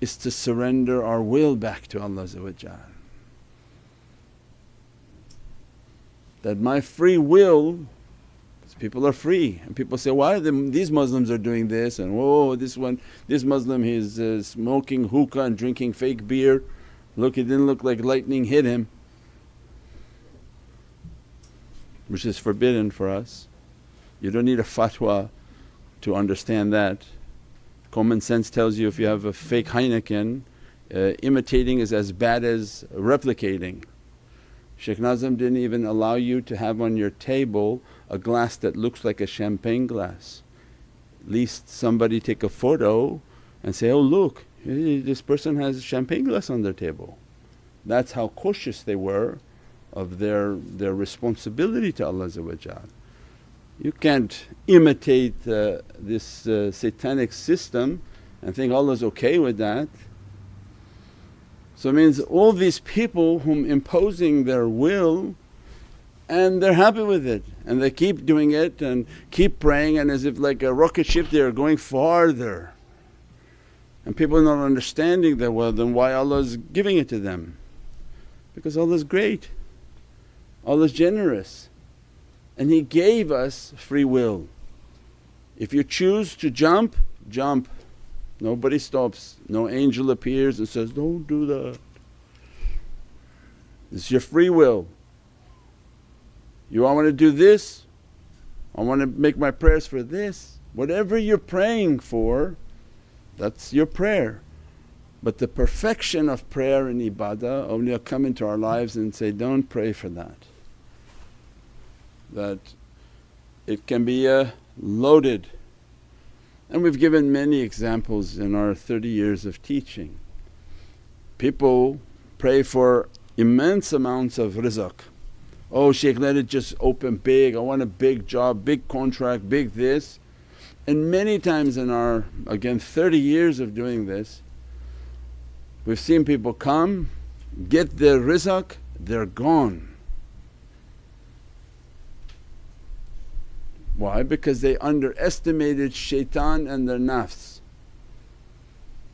is to surrender our will back to Allah. That my free will, because people are free and people say, why these Muslims are doing this, and whoa this Muslim he's smoking hookah and drinking fake beer, look, it didn't look like lightning hit him, which is forbidden for us. You don't need a fatwa to understand that. Common sense tells you if you have a fake Heineken, imitating is as bad as replicating. Shaykh Nurjan didn't even allow you to have on your table a glass that looks like a champagne glass. At least somebody take a photo and say, oh look, this person has a champagne glass on their table. That's how cautious they were of their responsibility to Allah. You can't imitate this satanic system and think Allah's okay with that. So it means all these people whom imposing their will and they're happy with it and they keep doing it and keep praying, and as if like a rocket ship they are going farther. And people are not understanding that, well then why Allah's giving it to them? Because Allah's great, Allah's generous, and He gave us free will. If you choose to jump, jump. Nobody stops, no angel appears and says, don't do that. It's your free will. You want to do this, I want to make my prayers for this. Whatever you're praying for, that's your prayer. But the perfection of prayer and ibadah, awliya come into our lives and say, don't pray for that. That it can be loaded. And we've given many examples in our 30 years of teaching. People pray for immense amounts of rizq. Oh Shaykh, let it just open big, I want a big job, big contract, big this. And many times in our, again 30 years of doing this, we've seen people come, get their rizq, they're gone. Why? Because they underestimated shaitan and their nafs.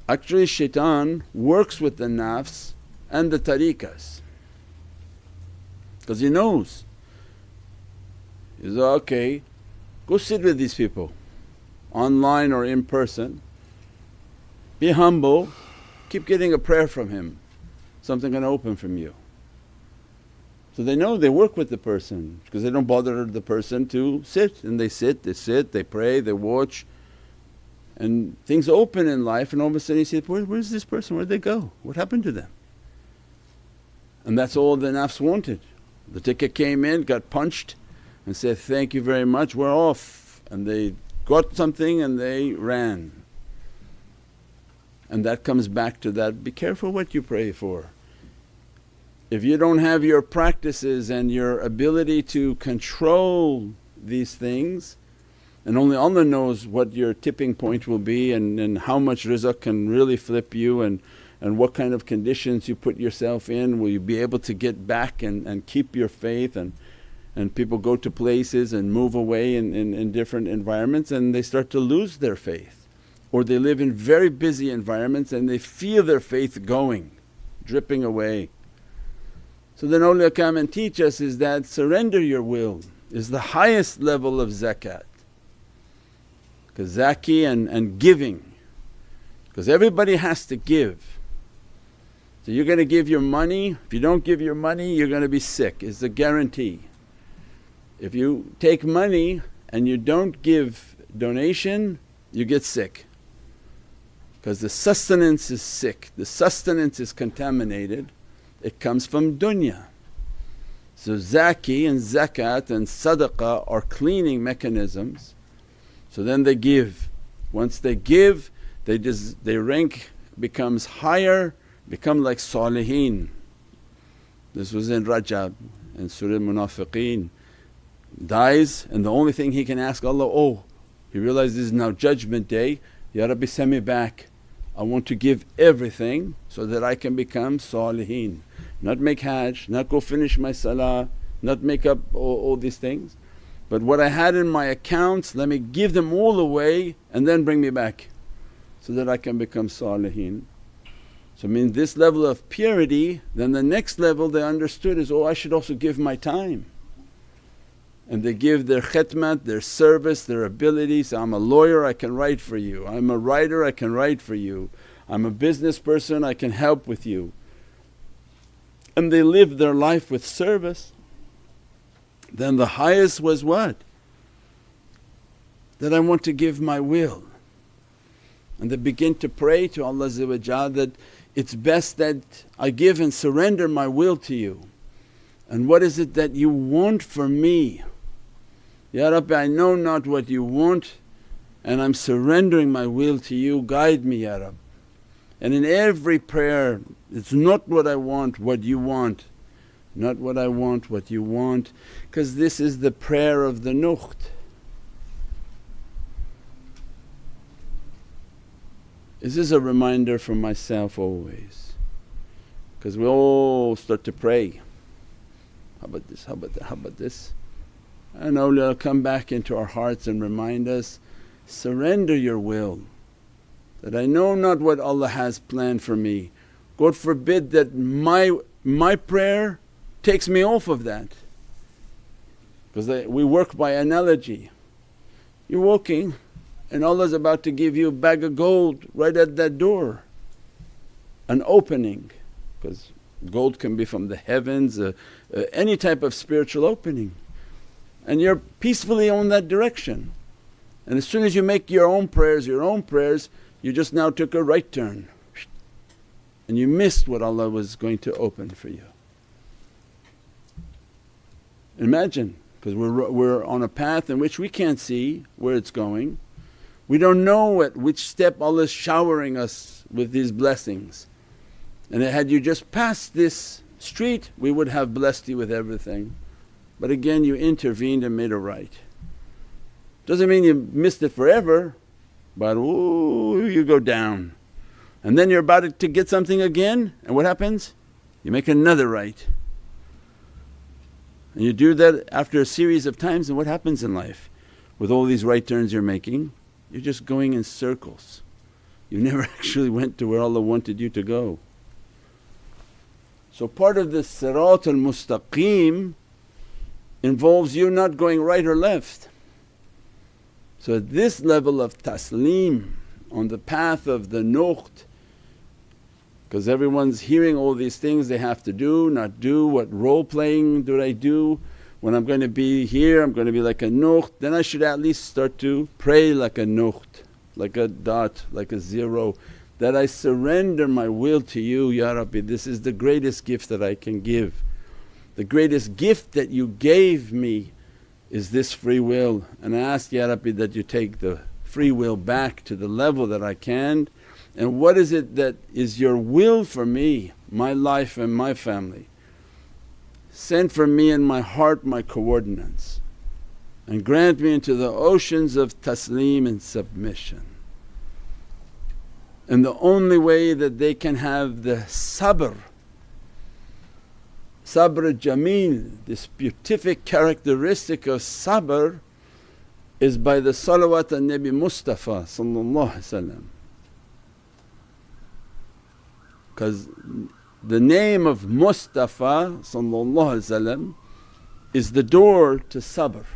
Actually shaitan works with the nafs and the tariqas because he knows. He says, okay, go sit with these people online or in person, be humble, keep getting a prayer from him, something gonna open from you. So they know they work with the person because they don't bother the person to sit, and they sit, they pray, they watch, and things open in life, and all of a sudden you say, where's this person, where'd they go, what happened to them? And that's all the nafs wanted. The ticket came in, got punched and said, thank you very much, we're off, and they got something and they ran. And that comes back to that, be careful what you pray for. If you don't have your practices and your ability to control these things, and only Allah knows what your tipping point will be and how much rizq can really flip you, and what kind of conditions you put yourself in, will you be able to get back and keep your faith. And people go to places and move away in different environments and they start to lose their faith, or they live in very busy environments and they feel their faith going, dripping away. So then awliya come and teach us is that surrender your will is the highest level of zakat. Because zaki and giving, because everybody has to give. So you're going to give your money, if you don't give your money you're going to be sick, it's a guarantee. If you take money and you don't give donation, you get sick. Because the sustenance is sick, the sustenance is contaminated. It comes from dunya. So zaki and zakat and sadaqah are cleaning mechanisms. So then they give. Once they give, their rank becomes higher, become like salihin. This was in Rajab in Surah Munafiqeen. Dies and the only thing he can ask Allah, oh he realizes this is now judgment day, Ya Rabbi send me back. I want to give everything so that I can become salihin. Not make hajj, not go finish my salah, not make up all these things. But what I had in my accounts, let me give them all away and then bring me back so that I can become salihin. So it means this level of purity, then the next level they understood is, oh, I should also give my time. And they give their khidmat, their service, their abilities. I'm a lawyer, I can write for you. I'm a writer, I can write for you. I'm a business person, I can help with you. And they live their life with service. Then the highest was what? That I want to give my will. And they begin to pray to Allah that it's best that I give and surrender my will to you. And what is it that you want from me? Ya Rabbi, I know not what you want and I'm surrendering my will to you, guide me Ya Rabbi. And in every prayer, it's not what I want, what you want, not what I want, what you want, because this is the prayer of the nukht. This is a reminder for myself always, because we all start to pray, how about this, how about that, how about this? And awliya will come back into our hearts and remind us, surrender your will, that I know not what Allah has planned for me. God forbid that my prayer takes me off of that, because we work by analogy. You're walking and Allah's about to give you a bag of gold right at that door, an opening, because gold can be from the heavens, any type of spiritual opening, and you're peacefully on that direction. And as soon as you make your own prayers, you just now took a right turn and you missed what Allah was going to open for you. Imagine, because we're on a path in which we can't see where it's going. We don't know at which step Allah is showering us with these blessings. And had you just passed this street, we would have blessed you with everything. But again, you intervened and made it right. Doesn't mean you missed it forever, but ooh, you go down. And then you're about to get something again, and what happens? You make another right. And you do that after a series of times, and what happens in life? With all these right turns you're making, you're just going in circles. You never actually went to where Allah wanted you to go. So part of this Sirat al-Mustaqim involves you not going right or left. So at this level of taslim on the path of the nukht, because everyone's hearing all these things they have to do, not do, what role playing do I do? When I'm going to be here I'm going to be like a nukht, then I should at least start to pray like a nukht, like a dot, like a zero, that I surrender my will to you, Ya Rabbi. This is the greatest gift that I can give. The greatest gift that you gave me is this free will, and I ask Ya Rabbi that you take the free will back to the level that I can. And what is it that is your will for me, my life and my family? Send for me in my heart my coordinates and grant me into the oceans of taslim and submission. And the only way that they can have the sabr jameel, this beatific characteristic of sabr, is by the salawat on Nabi Mustafa. Because the name of Mustafa is the door to sabr.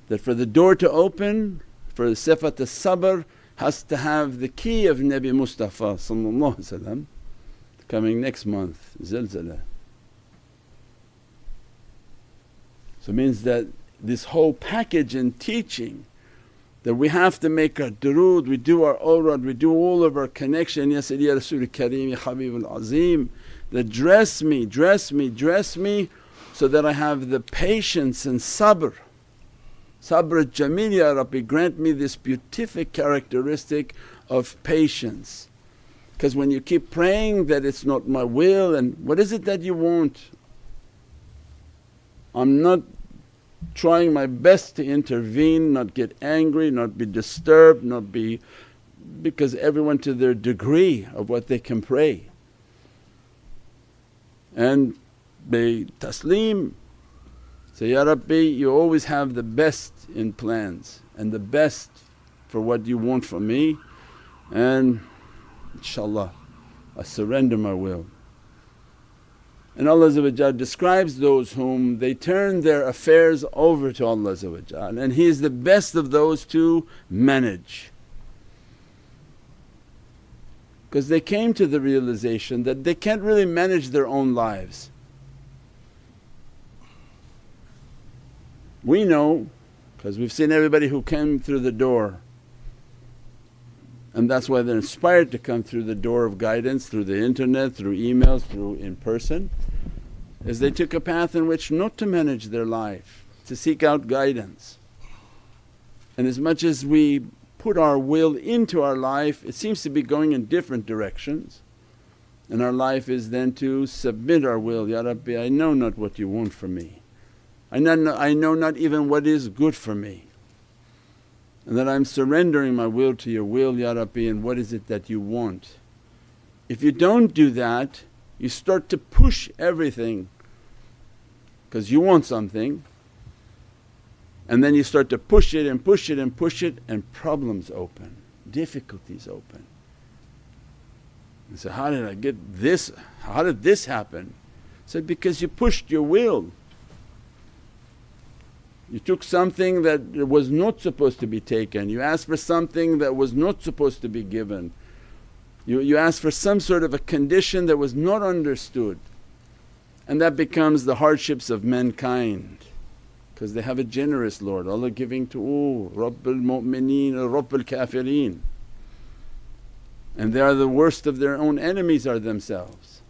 That for the door to open, for the sifat as-sabr has to have the key of Nabi Mustafa coming next month, zilzala. So it means that this whole package in teaching, that we have to make our durood, we do our awrad, we do all of our connection, Ya Sayyidi Ya Rasul Kareem Ya Habibul Azim, that dress me, dress me, dress me so that I have the patience and sabr. Sabr jameel Ya Rabbi, grant me this beatific characteristic of patience. Because when you keep praying that it's not my will, and what is it that you want? I'm not trying my best to intervene, not get angry, not be disturbed, not be… because everyone to their degree of what they can pray. And be taslim, say, Ya Rabbi, you always have the best in plans and the best for what you want from me, and inshaAllah I surrender my will. And Allah describes those whom they turn their affairs over to Allah, and He is the best of those to manage. Because they came to the realization that they can't really manage their own lives. We know because we've seen everybody who came through the door, and that's why they're inspired to come through the door of guidance, through the internet, through emails, through in person, is they took a path in which not to manage their life, to seek out guidance. And as much as we put our will into our life, it seems to be going in different directions, and our life is then to submit our will, Ya Rabbi, I know not what you want from me, I know not even what is good for me, and that I'm surrendering my will to your will, Ya Rabbi, and what is it that you want. If you don't do that, you start to push everything because you want something, and then you start to push it and push it and push it, and problems open, difficulties open. And so, how did I get this? How did this happen? I said, because you pushed your will. You took something that was not supposed to be taken, you asked for something that was not supposed to be given, you asked for some sort of a condition that was not understood, and that becomes the hardships of mankind. Because they have a generous Lord, Allah giving to all, Rabbul Mu'mineen wa Rabbul Kafirin, and they are the worst of their own enemies are themselves.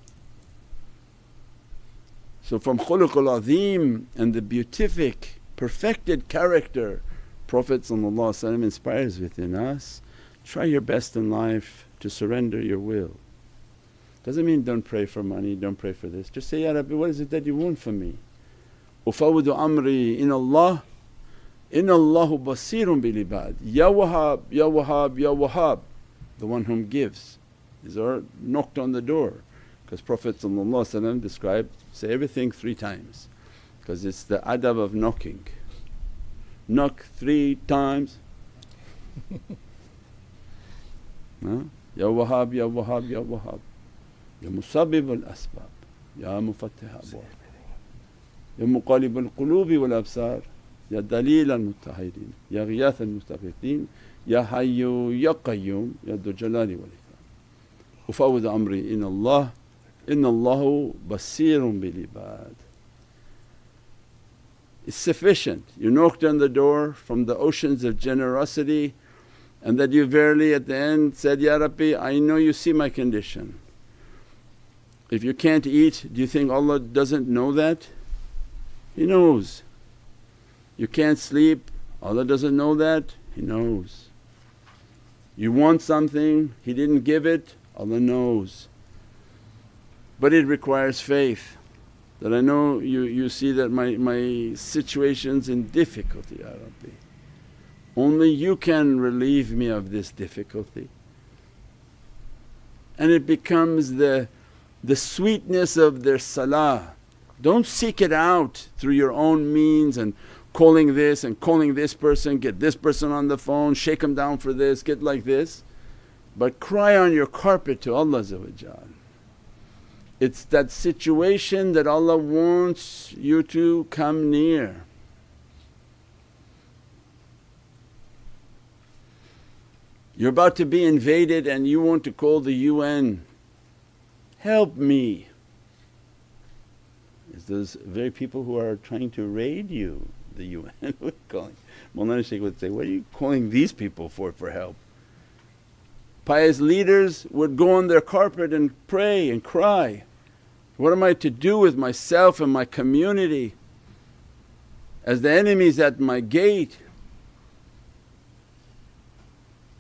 So from khuluqul azim and the beatific perfected character Prophet inspires within us, try your best in life to surrender your will. Doesn't mean don't pray for money, don't pray for this, just say, Ya Rabbi, what is it that you want from me? Ufawwidu amri inallah, inallahu basirun bil ibad. Ya Wahhab, Ya Wahhab, Ya Wahhab, the one whom gives. These are knocked on the door, because Prophet described, say everything 3 times, because it's the adab of knocking. Knock 3 times. Ya Wahhab, Ya Wahhab, Ya Wahhab, Ya Musabbib al asbab, Ya Mufattih abwab, Ya Muqallib al qulubi wal absar, Ya Dalil al muttahirin, Ya Ghiyath al mustaghithin, Ya Hayyu Ya Qayyum, Ya Dhul Jalali wal Ikram. Ufawwidu amri inallah, innallahu basirun bil ibad. It's sufficient. You knocked on the door from the oceans of generosity, and that you verily at the end said, Ya Rabbi, I know you see my condition. If you can't eat, do you think Allah doesn't know that? He knows. You can't sleep, Allah doesn't know that? He knows. You want something, He didn't give it, Allah knows. But it requires faith, that I know you see that my situation's in difficulty, Ya Rabbi. Only you can relieve me of this difficulty. And it becomes the sweetness of their salah. Don't seek it out through your own means and calling this and calling this person, get this person on the phone, shake them down for this, get like this. But cry on your carpet to Allah. It's that situation that Allah wants you to come near. You're about to be invaded and you want to call the UN, help me. It's those very people who are trying to raid you, the UN. Calling. Mawlana Shaykh would say, what are you calling these people for help? Pious leaders would go on their carpet and pray and cry, what am I to do with myself and my community as the enemy's at my gate?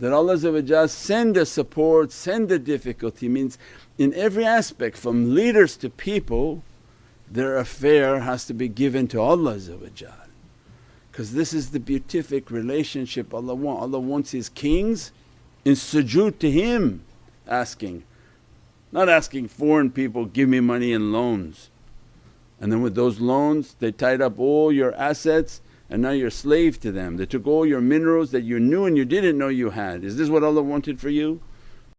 That Allah send a support, send a difficulty, means in every aspect from leaders to people, their affair has to be given to Allah, because this is the beatific relationship Allah wants. Allah wants His kings in sujood to Him asking, not asking foreign people, give me money in loans, and then with those loans they tied up all your assets and now you're slave to them. They took all your minerals that you knew and you didn't know you had. Is this what Allah wanted for you?